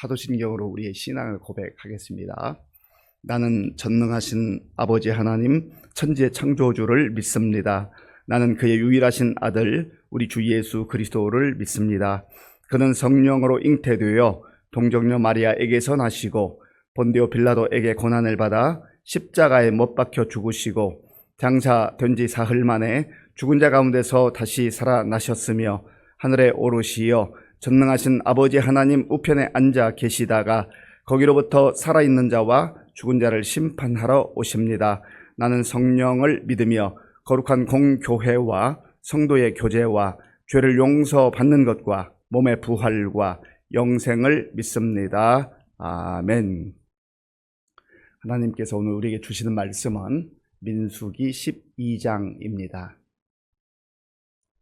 사도신경으로 우리의 신앙을 고백하겠습니다. 나는 전능하신 아버지 하나님 천지의 창조주를 믿습니다. 나는 그의 유일하신 아들 우리 주 예수 그리스도를 믿습니다. 그는 성령으로 잉태되어 동정녀 마리아에게서 나시고 본디오 빌라도에게 고난을 받아 십자가에 못 박혀 죽으시고 장사된 지 사흘 만에 죽은 자 가운데서 다시 살아나셨으며 하늘에 오르시어 전능하신 아버지 하나님 우편에 앉아 계시다가 거기로부터 살아있는 자와 죽은 자를 심판하러 오십니다. 나는 성령을 믿으며 거룩한 공교회와 성도의 교제와 죄를 용서받는 것과 몸의 부활과 영생을 믿습니다. 아멘. 하나님께서 오늘 우리에게 주시는 말씀은 민수기 12장입니다.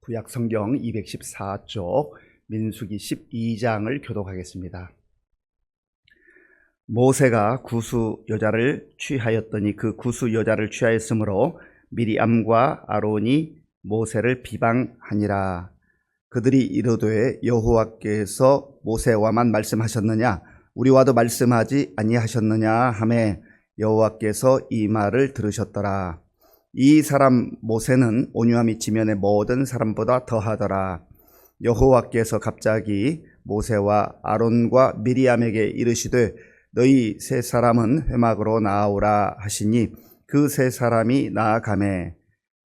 구약 성경 214쪽 민수기 12장을 교독하겠습니다. 모세가 구수 여자를 취하였더니 그 구수 여자를 취하였으므로 미리암과 아론이 모세를 비방하니라. 그들이 이르되 여호와께서 모세와만 말씀하셨느냐 우리와도 말씀하지 아니하셨느냐 하매 여호와께서 이 말을 들으셨더라. 이 사람 모세는 온유함이 지면의 모든 사람보다 더하더라. 여호와께서 갑자기 모세와 아론과 미리암에게 이르시되 너희 세 사람은 회막으로 나아오라 하시니 그 세 사람이 나아가매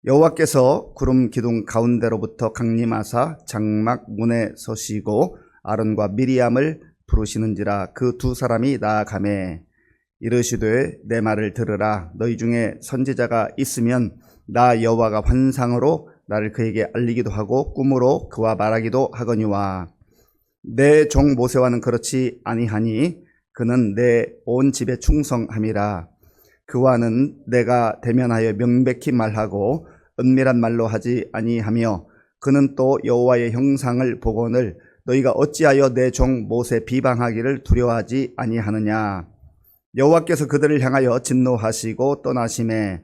여호와께서 구름 기둥 가운데로부터 강림하사 장막 문에 서시고 아론과 미리암을 부르시는지라. 그 두 사람이 나아가매 이르시되 내 말을 들으라. 너희 중에 선지자가 있으면 나 여호와가 환상으로 나를 그에게 알리기도 하고 꿈으로 그와 말하기도 하거니와 내 종 모세와는 그렇지 아니하니 그는 내 온 집에 충성함이라. 그와는 내가 대면하여 명백히 말하고 은밀한 말로 하지 아니하며 그는 또 여호와의 형상을 보거늘 너희가 어찌하여 내 종 모세 비방하기를 두려워하지 아니하느냐. 여호와께서 그들을 향하여 진노하시고 떠나심에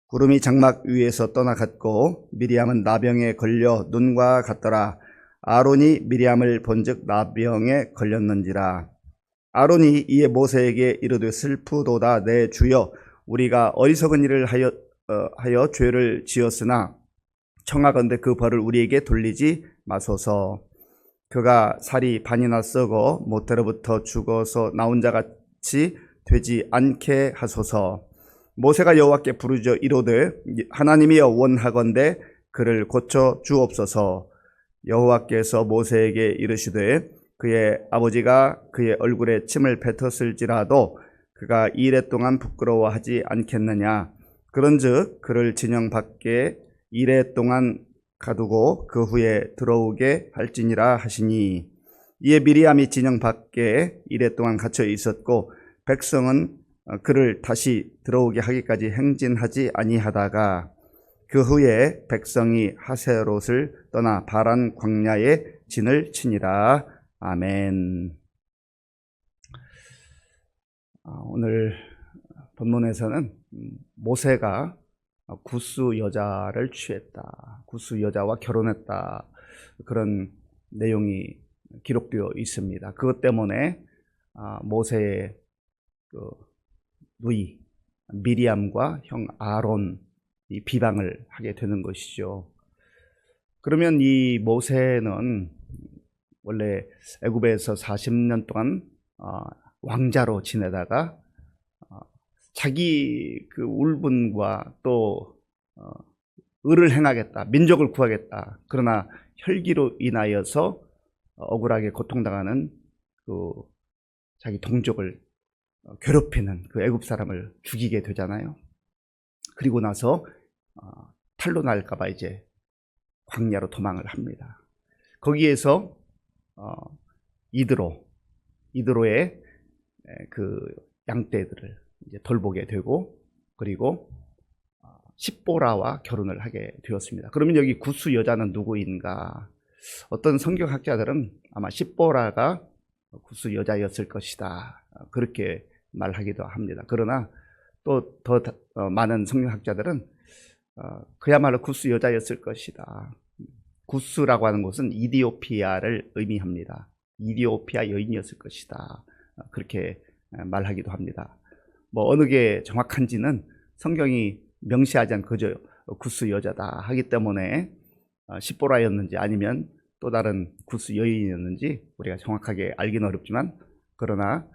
구름이 장막 위에서 떠나갔고 미리암은 나병에 걸려 눈과 같더라. 아론이 미리암을 본즉 나병에 걸렸는지라. 아론이 이에 모세에게 이르되 슬프도다 내 주여 우리가 어리석은 일을 하여 죄를 지었으나 청하건대 그 벌을 우리에게 돌리지 마소서. 그가 살이 반이나 썩어 모태로부터 죽어서 나온 자 같이 되지 않게 하소서. 모세가 여호와께 부르짖어 이르되 하나님이여 원하건대 그를 고쳐 주옵소서. 여호와께서 모세에게 이르시되 그의 아버지가 그의 얼굴에 침을 뱉었을지라도 그가 이레 동안 부끄러워하지 않겠느냐. 그런즉 그를 진영 밖에 이레 동안 가두고 그 후에 들어오게 할지니라 하시니 이에 미리암이 진영 밖에 이레 동안 갇혀 있었고 백성은 그를 다시 들어오게 하기까지 행진하지 아니하다가 그 후에 백성이 하세롯을 떠나 바란 광야에 진을 치니라. 아멘. 오늘 본문에서는 모세가 구스 여자를 취했다, 구스 여자와 결혼했다, 그런 내용이 기록되어 있습니다. 그것 때문에 모세의 누이 미리암과 형 아론이 비방을 하게 되는 것이죠. 그러면 이 모세는 원래 애굽에서 40년 동안 왕자로 지내다가 자기 그 울분과 또 의를 행하겠다, 민족을 구하겠다, 그러나 혈기로 인하여서 억울하게 고통당하는 그 자기 동족을 괴롭히는 그 애굽 사람을 죽이게 되잖아요. 그리고 나서 탈로 날까봐 이제 광야로 도망을 합니다. 거기에서 이드로의 그 양떼들을 이제 돌보게 되고 그리고 십보라와 결혼을 하게 되었습니다. 그러면 여기 구스 여자는 누구인가? 어떤 성경학자들은 아마 십보라가 구스 여자였을 것이다, 그렇게 말하기도 합니다. 그러나 또 더 많은 성경학자들은 그야말로 구스 여자였을 것이다. 구스라고 하는 곳은 이디오피아를 의미합니다. 이디오피아 여인이었을 것이다. 그렇게 말하기도 합니다. 뭐 어느 게 정확한지는 성경이 명시하지 않고 그저 구스 여자다 하기 때문에 십보라였는지 아니면 또 다른 구스 여인이었는지 우리가 정확하게 알기는 어렵지만, 그러나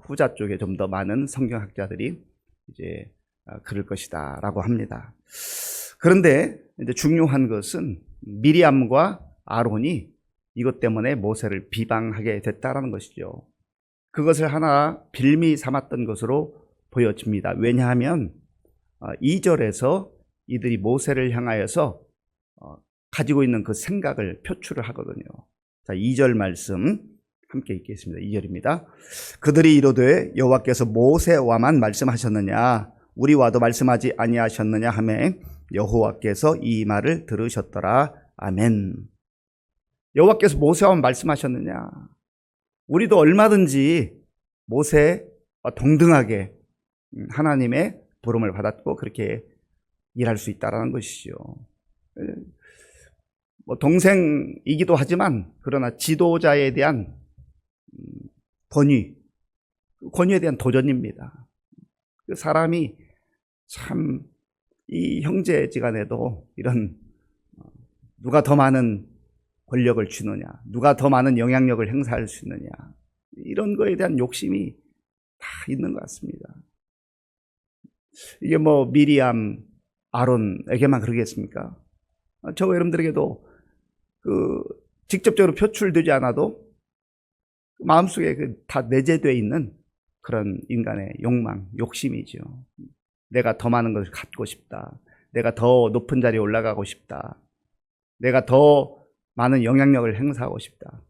후자 쪽에 좀 더 많은 성경학자들이 이제 그럴 것이다 라고 합니다. 그런데 이제 중요한 것은 미리암과 아론이 이것 때문에 모세를 비방하게 됐다라는 것이죠. 그것을 하나 빌미 삼았던 것으로 보여집니다. 왜냐하면 2절에서 이들이 모세를 향하여서 가지고 있는 그 생각을 표출을 하거든요. 자, 2절 말씀 함께 읽겠습니다. 2절입니다. 그들이 이르되 여호와께서 모세와만 말씀하셨느냐 우리와도 말씀하지 아니하셨느냐 하매 여호와께서 이 말을 들으셨더라. 아멘. 여호와께서 모세와만 말씀하셨느냐, 우리도 얼마든지 모세와 동등하게 하나님의 부름을 받았고 그렇게 일할 수 있다라는 것이죠. 뭐 동생이기도 하지만 그러나 지도자에 대한 권위에 대한 도전입니다. 그 사람이 참 이 형제지간에도 이런 누가 더 많은 권력을 쥐느냐, 누가 더 많은 영향력을 행사할 수 있느냐, 이런 거에 대한 욕심이 다 있는 것 같습니다. 이게 뭐 미리암, 아론에게만 그러겠습니까? 저 여러분들에게도 직접적으로 표출되지 않아도 마음속에 다 내재되어 있는 그런 인간의 욕망, 욕심이죠. 내가 더 많은 것을 갖고 싶다. 내가 더 높은 자리에 올라가고 싶다. 내가 더 많은 영향력을 행사하고 싶다.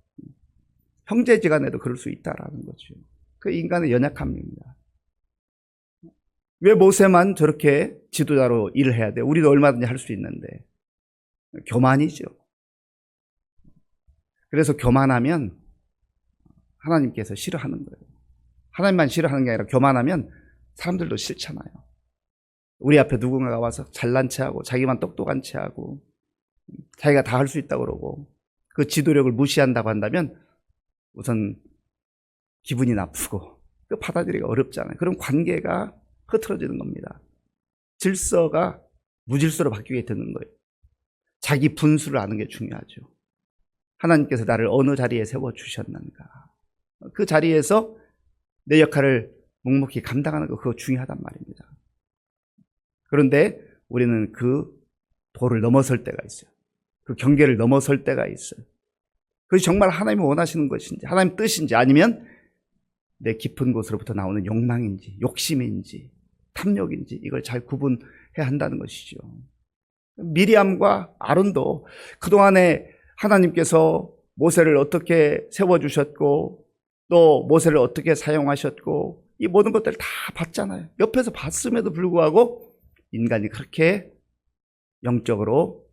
형제지간에도 그럴 수 있다라는 거죠. 그 인간의 연약함입니다. 왜 모세만 저렇게 지도자로 일을 해야 돼? 우리도 얼마든지 할 수 있는데. 교만이죠. 그래서 교만하면 하나님께서 싫어하는 거예요. 하나님만 싫어하는 게 아니라 교만하면 사람들도 싫잖아요. 우리 앞에 누군가가 와서 잘난 체하고 자기만 똑똑한 체하고 자기가 다 할 수 있다고 그러고 그 지도력을 무시한다고 한다면 우선 기분이 나쁘고 그 받아들이기가 어렵잖아요. 그럼 관계가 흐트러지는 겁니다. 질서가 무질서로 바뀌게 되는 거예요. 자기 분수를 아는 게 중요하죠. 하나님께서 나를 어느 자리에 세워주셨는가, 그 자리에서 내 역할을 묵묵히 감당하는 거, 그거 중요하단 말입니다. 그런데 우리는 그 도를 넘어설 때가 있어요. 그 경계를 넘어설 때가 있어요. 그것이 정말 하나님이 원하시는 것인지, 하나님 뜻인지, 아니면 내 깊은 곳으로부터 나오는 욕망인지, 욕심인지, 탐욕인지, 이걸 잘 구분해야 한다는 것이죠. 미리암과 아론도 그동안에 하나님께서 모세를 어떻게 세워주셨고 또 모세를 어떻게 사용하셨고 이 모든 것들을 다 봤잖아요. 옆에서 봤음에도 불구하고 인간이 그렇게 영적으로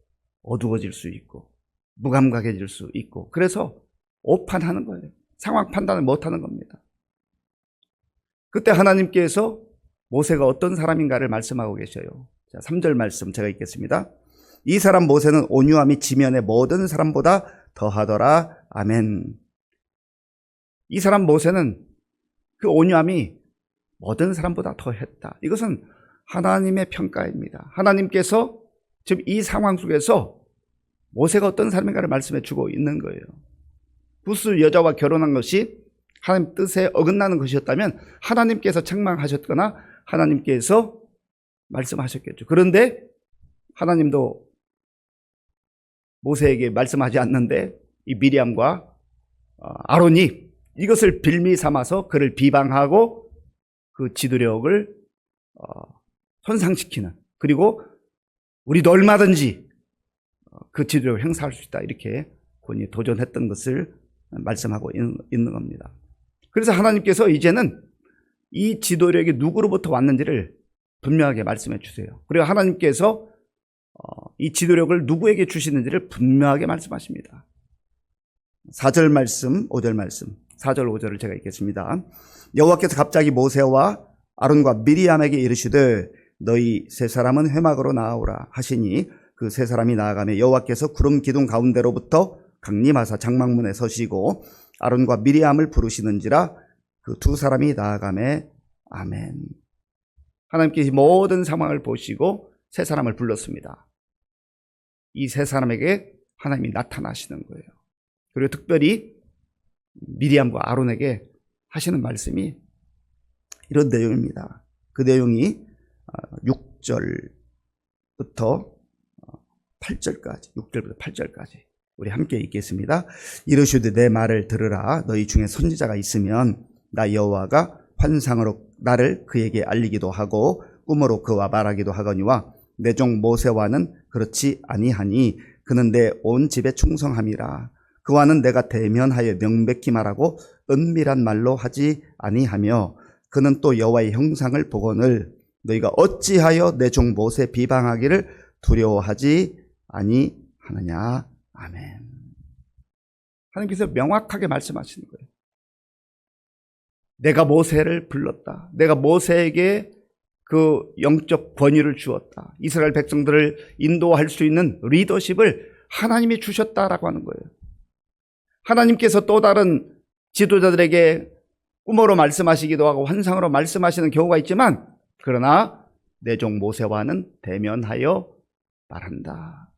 어두워질 수 있고 무감각해질 수 있고, 그래서 오판하는 거예요. 상황 판단을 못하는 겁니다. 그때 하나님께서 모세가 어떤 사람인가를 말씀하고 계셔요. 자, 3절 말씀 제가 읽겠습니다. 이 사람 모세는 온유함이 지면의 모든 사람보다 더하더라. 아멘. 이 사람 모세는 그 온유함이 모든 사람보다 더했다. 이것은 하나님의 평가입니다. 하나님께서 지금 이 상황 속에서 모세가 어떤 사람인가를 말씀해 주고 있는 거예요. 구스 여자와 결혼한 것이 하나님 뜻에 어긋나는 것이었다면 하나님께서 책망하셨거나 하나님께서 말씀하셨겠죠. 그런데 하나님도 모세에게 말씀하지 않는데 이 미리암과 아론이 이것을 빌미 삼아서 그를 비방하고 그 지도력을 손상시키는, 그리고 우리도 얼마든지 그 지도력을 행사할 수 있다, 이렇게 본인이 도전했던 것을 말씀하고 있는 겁니다. 그래서 하나님께서 이제는 이 지도력이 누구로부터 왔는지를 분명하게 말씀해 주세요. 그리고 하나님께서 이 지도력을 누구에게 주시는지를 분명하게 말씀하십니다. 4절 말씀, 5절 말씀, 4절 5절을 제가 읽겠습니다. 여호와께서 갑자기 모세와 아론과 미리암에게 이르시되 너희 세 사람은 회막으로 나아오라 하시니 그 세 사람이 나아가며 여호와께서 구름 기둥 가운데로부터 강림하사 장막문에 서시고 아론과 미리암을 부르시는지라. 그 두 사람이 나아가매. 아멘. 하나님께서 모든 상황을 보시고 세 사람을 불렀습니다. 이 세 사람에게 하나님이 나타나시는 거예요. 그리고 특별히 미리암과 아론에게 하시는 말씀이 이런 내용입니다. 그 내용이 6절부터 8절까지, 6절부터 8절까지 우리 함께 읽겠습니다. 이르시되 내 말을 들으라. 너희 중에 선지자가 있으면 나 여호와가 환상으로 나를 그에게 알리기도 하고 꿈으로 그와 말하기도 하거니와 내 종 모세와는 그렇지 아니하니 그는 내 온 집에 충성함이라. 그와는 내가 대면하여 명백히 말하고 은밀한 말로 하지 아니하며 그는 또 여호와의 형상을 보거늘 너희가 어찌하여 내 종 모세 비방하기를 두려워하지 아니하느냐. 아멘. 하나님께서 명확하게 말씀하시는 거예요. 내가 모세를 불렀다. 내가 모세에게 그 영적 권위를 주었다. 이스라엘 백성들을 인도할 수 있는 리더십을 하나님이 주셨다라고 하는 거예요. 하나님께서 또 다른 지도자들에게 꿈으로 말씀하시기도 하고 환상으로 말씀하시는 경우가 있지만 그러나 내 종 모세와는 대면하여 말한다.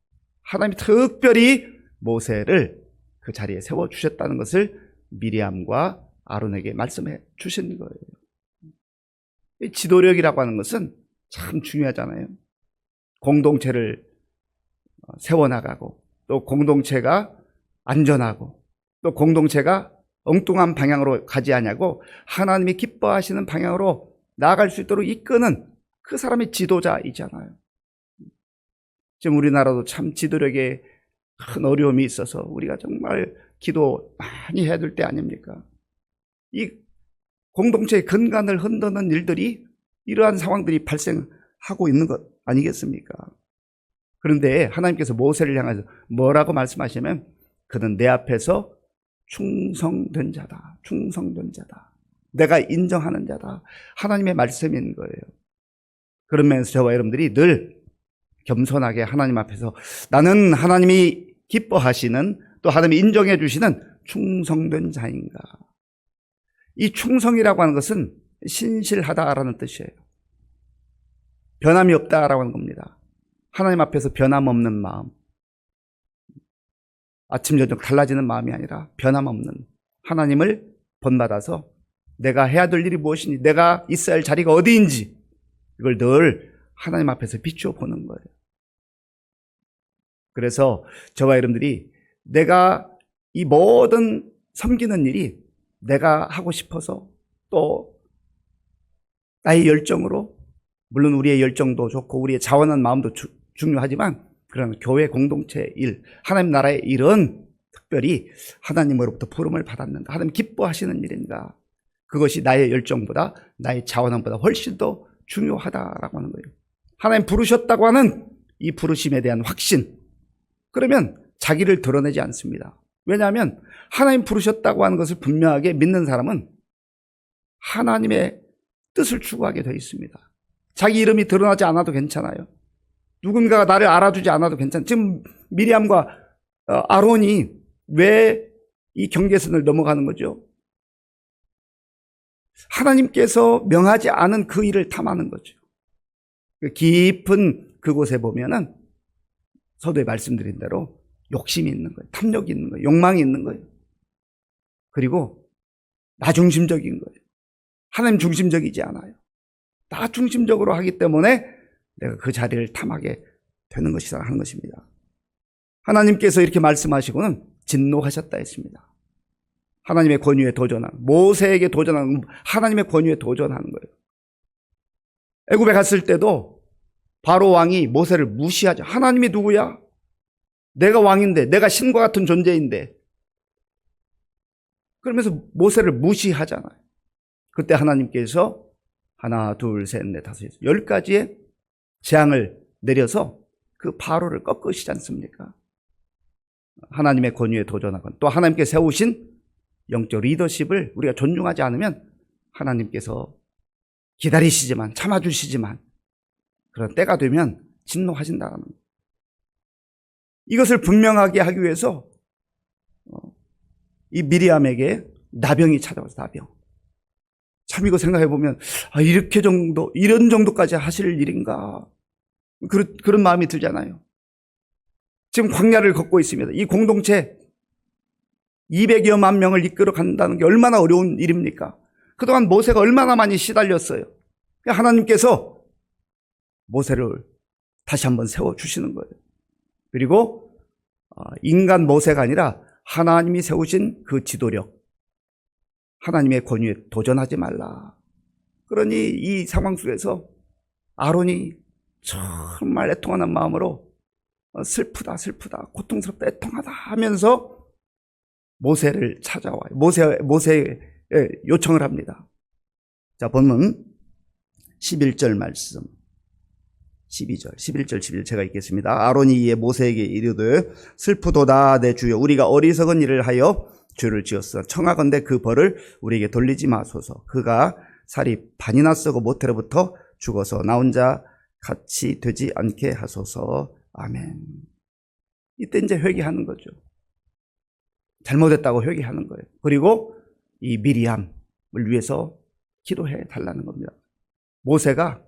하나님이 특별히 모세를 그 자리에 세워주셨다는 것을 미리암과 아론에게 말씀해 주신 거예요. 지도력이라고 하는 것은 참 중요하잖아요. 공동체를 세워나가고 또 공동체가 안전하고 또 공동체가 엉뚱한 방향으로 가지 않냐고 하나님이 기뻐하시는 방향으로 나아갈 수 있도록 이끄는 그 사람이 지도자이잖아요. 지금 우리나라도 참 지도력에 큰 어려움이 있어서 우리가 정말 기도 많이 해야 될 때 아닙니까? 이 공동체의 근간을 흔드는 일들이 이러한 상황들이 발생하고 있는 것 아니겠습니까? 그런데 하나님께서 모세를 향해서 뭐라고 말씀하시냐면 그는 내 앞에서 충성된 자다. 충성된 자다. 내가 인정하는 자다. 하나님의 말씀인 거예요. 그러면서 저와 여러분들이 늘 겸손하게 하나님 앞에서 나는 하나님이 기뻐하시는 또 하나님이 인정해 주시는 충성된 자인가. 이 충성이라고 하는 것은 신실하다라는 뜻이에요. 변함이 없다라고 하는 겁니다. 하나님 앞에서 변함없는 마음. 아침 저녁 달라지는 마음이 아니라 변함없는 하나님을 본받아서 내가 해야 될 일이 무엇이니 내가 있어야 할 자리가 어디인지 이걸 늘 하나님 앞에서 비추어 보는 거예요. 그래서 저와 여러분들이 내가 이 모든 섬기는 일이 내가 하고 싶어서 또 나의 열정으로 물론 우리의 열정도 좋고 우리의 자원한 마음도 중요하지만 그러나 교회 공동체 일, 하나님 나라의 일은 특별히 하나님으로부터 부름을 받았는가 하나님 기뻐하시는 일인가 그것이 나의 열정보다 나의 자원함보다 훨씬 더 중요하다라고 하는 거예요. 하나님 부르셨다고 하는 이 부르심에 대한 확신 그러면 자기를 드러내지 않습니다. 왜냐하면 하나님 부르셨다고 하는 것을 분명하게 믿는 사람은 하나님의 뜻을 추구하게 되어 있습니다. 자기 이름이 드러나지 않아도 괜찮아요. 누군가가 나를 알아주지 않아도 괜찮아요. 지금 미리암과 아론이 왜 이 경계선을 넘어가는 거죠? 하나님께서 명하지 않은 그 일을 탐하는 거죠. 깊은 그곳에 보면은 서두에 말씀드린 대로 욕심이 있는 거예요. 탐욕이 있는 거예요. 욕망이 있는 거예요. 그리고 나 중심적인 거예요. 하나님 중심적이지 않아요. 나 중심적으로 하기 때문에 내가 그 자리를 탐하게 되는 것이다 하는 것입니다. 하나님께서 이렇게 말씀하시고는 진노하셨다 했습니다. 하나님의 권위에 도전하는 모세에게 도전하는 하나님의 권위에 도전하는 거예요. 애굽에 갔을 때도 바로 왕이 모세를 무시하죠. 하나님이 누구야? 내가 왕인데 내가 신과 같은 존재인데 그러면서 모세를 무시하잖아요. 그때 하나님께서 하나 둘 셋 넷 다섯 10가지의 재앙을 내려서 그 바로를 꺾으시지 않습니까? 하나님의 권위에 도전하건 또 하나님께 세우신 영적 리더십을 우리가 존중하지 않으면 하나님께서 기다리시지만 참아주시지만 그런 때가 되면 진노하신다는 거예요. 이것을 분명하게 하기 위해서 이 미리암에게 나병이 찾아와서 나병. 참 이거 생각해 보면 이런 정도까지 하실 일인가? 그런 마음이 들잖아요. 지금 광야를 걷고 있습니다. 이 공동체 200여만 명을 이끌어 간다는 게 얼마나 어려운 일입니까? 그동안 모세가 얼마나 많이 시달렸어요. 하나님께서 모세를 다시 한번 세워주시는 거예요. 그리고 인간 모세가 아니라 하나님이 세우신 그 지도력, 하나님의 권위에 도전하지 말라. 그러니 이 상황 속에서 아론이 정말 애통하는 마음으로 슬프다 고통스럽다 애통하다 하면서 모세를 찾아와요. 모세에 요청을 합니다. 자, 본문 11절 말씀 11절 11 제가 읽겠습니다. 아론이 이에 모세에게 이르되 슬프도다 내 주여 우리가 어리석은 일을 하여 죄를 지었어. 청하건대 그 벌을 우리에게 돌리지 마소서. 그가 살이 반이나 썩어 모태로부터 죽어서 나 혼자 같이 되지 않게 하소서. 아멘. 이때 이제 회개하는 거죠. 잘못했다고 회개하는 거예요. 그리고 이 미리암을 위해서 기도해 달라는 겁니다. 모세가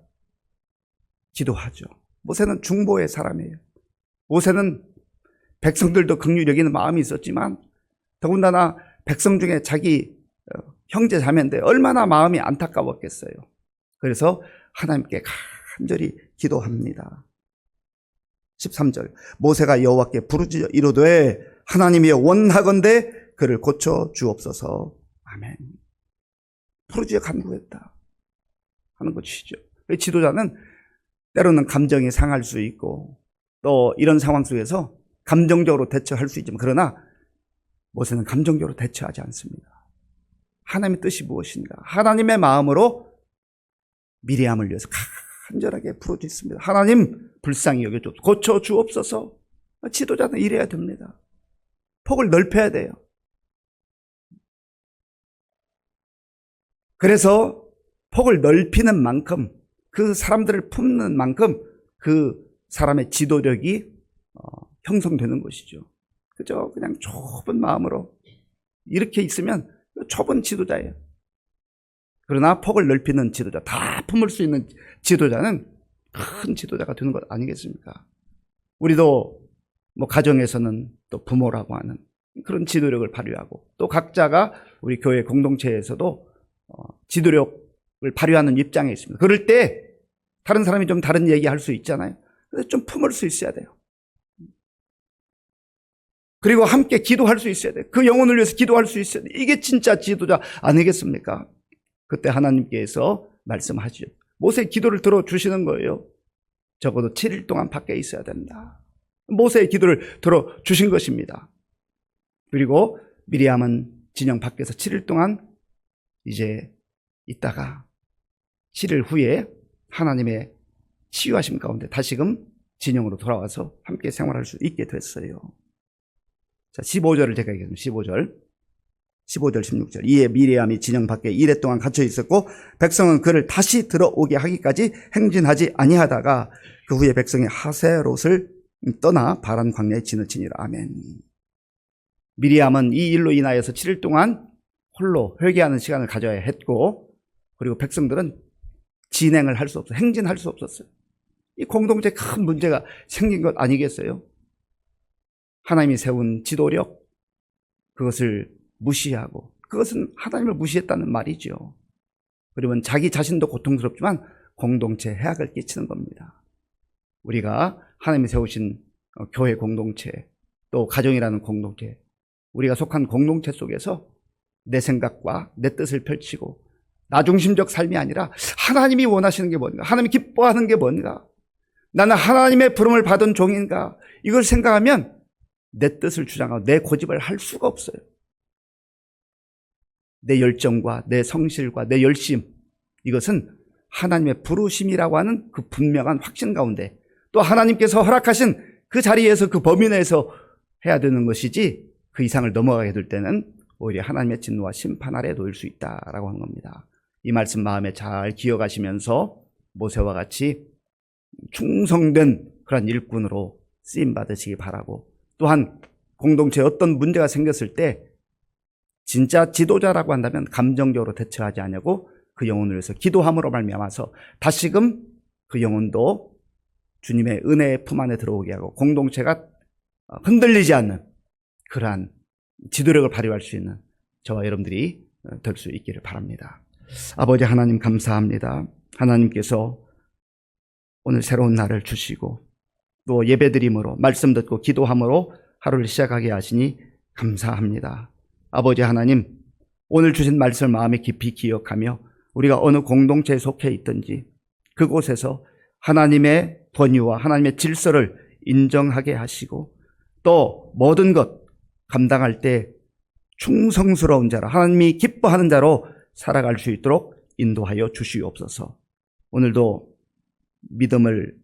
기도하죠. 모세는 중보의 사람이에요. 모세는 백성들도 긍휼히 여기는 마음이 있었지만 더군다나 백성 중에 자기 형제 자매인데 얼마나 마음이 안타까웠겠어요. 그래서 하나님께 간절히 기도합니다. 13절 모세가 여호와께 부르짖어 이르되 하나님이여 원하건대 그를 고쳐 주옵소서. 아멘. 부르짖어 간구했다 하는 것이죠. 지도자는 때로는 감정이 상할 수 있고 또 이런 상황 속에서 감정적으로 대처할 수 있지만 그러나 모세는 감정적으로 대처하지 않습니다. 하나님의 뜻이 무엇인가? 하나님의 마음으로 미리암을 위해서 간절하게 부르짖습니다. 하나님 불쌍히 여겨주옵소서. 고쳐 주옵소서. 지도자는 이래야 됩니다. 폭을 넓혀야 돼요. 그래서 폭을 넓히는 만큼 그 사람들을 품는 만큼 그 사람의 지도력이 형성되는 것이죠. 그죠? 그냥 좁은 마음으로 이렇게 있으면 좁은 지도자예요. 그러나 폭을 넓히는 지도자, 다 품을 수 있는 지도자는 큰 지도자가 되는 것 아니겠습니까? 우리도 뭐 가정에서는 또 부모라고 하는 그런 지도력을 발휘하고 또 각자가 우리 교회 공동체에서도 지도력을 발휘하는 입장에 있습니다. 그럴 때 다른 사람이 좀 다른 얘기할 수 있잖아요. 그래서 좀 품을 수 있어야 돼요. 그리고 함께 기도할 수 있어야 돼요. 그 영혼을 위해서 기도할 수 있어야 돼요. 이게 진짜 지도자 아니겠습니까? 그때 하나님께서 말씀하시죠. 모세의 기도를 들어주시는 거예요. 적어도 7일 동안 밖에 있어야 된다. 모세의 기도를 들어주신 것입니다. 그리고 미리암은 진영 밖에서 7일 동안 이제 있다가 7일 후에 하나님의 치유하심 가운데 다시금 진영으로 돌아와서 함께 생활할 수 있게 됐어요. 자, 15절을 제가 얘기했습니다. 15절 16절 이에 미리암이 진영 밖에 이레 동안 갇혀 있었고 백성은 그를 다시 들어오게 하기까지 행진하지 아니하다가 그 후에 백성이 하세롯을 떠나 바란 광야에 지나치니라. 아멘. 미리암은 이 일로 인하여서 7일 동안 홀로 회개하는 시간을 가져야 했고 그리고 백성들은 진행을 할 수 없어요. 행진할 수 없었어요. 이 공동체에 큰 문제가 생긴 것 아니겠어요? 하나님이 세운 지도력 그것을 무시하고 그것은 하나님을 무시했다는 말이죠. 그러면 자기 자신도 고통스럽지만 공동체에 해악을 끼치는 겁니다. 우리가 하나님이 세우신 교회 공동체 또 가정이라는 공동체 우리가 속한 공동체 속에서 내 생각과 내 뜻을 펼치고 나 중심적 삶이 아니라 하나님이 원하시는 게 뭔가 하나님이 기뻐하는 게 뭔가 나는 하나님의 부름을 받은 종인가 이걸 생각하면 내 뜻을 주장하고 내 고집을 할 수가 없어요. 내 열정과 내 성실과 내 열심 이것은 하나님의 부르심이라고 하는 그 분명한 확신 가운데 또 하나님께서 허락하신 그 자리에서 그 범위 내에서 해야 되는 것이지 그 이상을 넘어가게 될 때는 오히려 하나님의 진노와 심판 아래 놓일 수 있다라고 하는 겁니다. 이 말씀 마음에 잘 기억하시면서 모세와 같이 충성된 그런 일꾼으로 쓰임 받으시기 바라고 또한 공동체에 어떤 문제가 생겼을 때 진짜 지도자라고 한다면 감정적으로 대처하지 않냐고 그 영혼을 위해서 기도함으로 말미암아서 다시금 그 영혼도 주님의 은혜의 품 안에 들어오게 하고 공동체가 흔들리지 않는 그러한 지도력을 발휘할 수 있는 저와 여러분들이 될 수 있기를 바랍니다. 아버지 하나님 감사합니다. 하나님께서 오늘 새로운 날을 주시고 또 예배드림으로 말씀 듣고 기도함으로 하루를 시작하게 하시니 감사합니다. 아버지 하나님, 오늘 주신 말씀을 마음에 깊이 기억하며 우리가 어느 공동체에 속해 있든지 그곳에서 하나님의 권위와 하나님의 질서를 인정하게 하시고 또 모든 것 감당할 때 충성스러운 자로 하나님이 기뻐하는 자로 살아갈 수 있도록 인도하여 주시옵소서. 오늘도 믿음을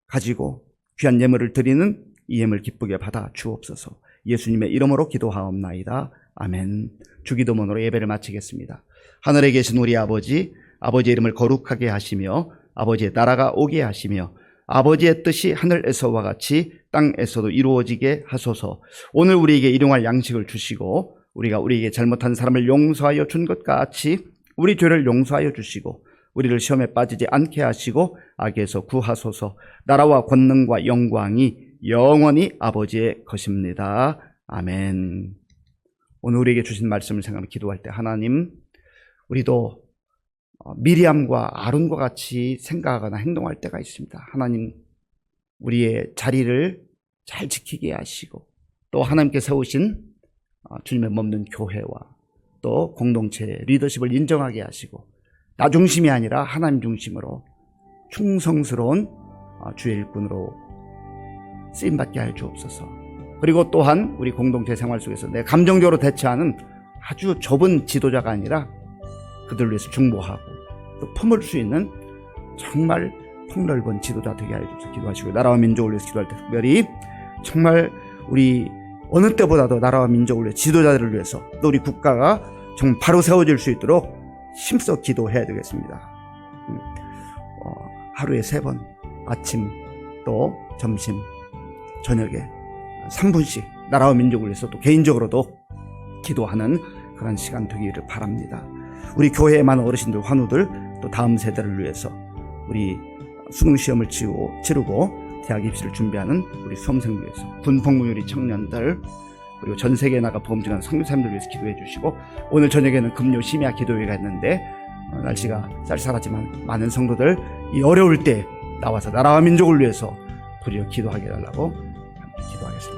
가지고 귀한 예물을 드리는 이 예물 기쁘게 받아 주옵소서. 예수님의 이름으로 기도하옵나이다. 아멘. 주기도문으로 예배를 마치겠습니다. 하늘에 계신 우리 아버지, 아버지의 이름을 거룩하게 하시며 아버지의 나라가 오게 하시며 아버지의 뜻이 하늘에서와 같이 땅에서도 이루어지게 하소서. 오늘 우리에게 일용할 양식을 주시고 우리가 우리에게 잘못한 사람을 용서하여 준 것 같이 우리 죄를 용서하여 주시고 우리를 시험에 빠지지 않게 하시고 악에서 구하소서. 나라와 권능과 영광이 영원히 아버지의 것입니다. 아멘. 오늘 우리에게 주신 말씀을 생각하며 기도할 때 하나님, 우리도 미리암과 아론과 같이 생각하거나 행동할 때가 있습니다. 하나님, 우리의 자리를 잘 지키게 하시고 또 하나님께 세우신 주님의 몸는 교회와 또 공동체 리더십을 인정하게 하시고 나 중심이 아니라 하나님 중심으로 충성스러운 주의 일꾼으로 쓰임받게 하여 주옵소서. 그리고 또한 우리 공동체 생활 속에서 내 감정적으로 대처하는 아주 좁은 지도자가 아니라 그들을 위해서 중보하고 또 품을 수 있는 정말 폭넓은 지도자 되게 하여 주옵소서. 기도하시고 나라와 민족을 위해서 기도할 때 특별히 정말 우리 어느 때보다도 나라와 민족을 위해 지도자들을 위해서 또 우리 국가가 정말 바로 세워질 수 있도록 힘써 기도해야 되겠습니다. 하루에 3번 아침 또 점심 저녁에 3분씩 나라와 민족을 위해서 또 개인적으로도 기도하는 그런 시간 되기를 바랍니다. 우리 교회의 많은 어르신들 환우들 또 다음 세대를 위해서 우리 수능 시험을 치르고 대학 입시를 준비하는 우리 수험생들 위해서 군복무요리 청년들 그리고 전 세계에 나가 복음 전하는 선교사님들 위해서 기도해 주시고 오늘 저녁에는 금요 심야 기도회가 있는데 날씨가 쌀쌀하지만 많은 성도들 이 어려울 때 나와서 나라와 민족을 위해서 도리어 기도하게 해달라고 함께 기도하겠습니다.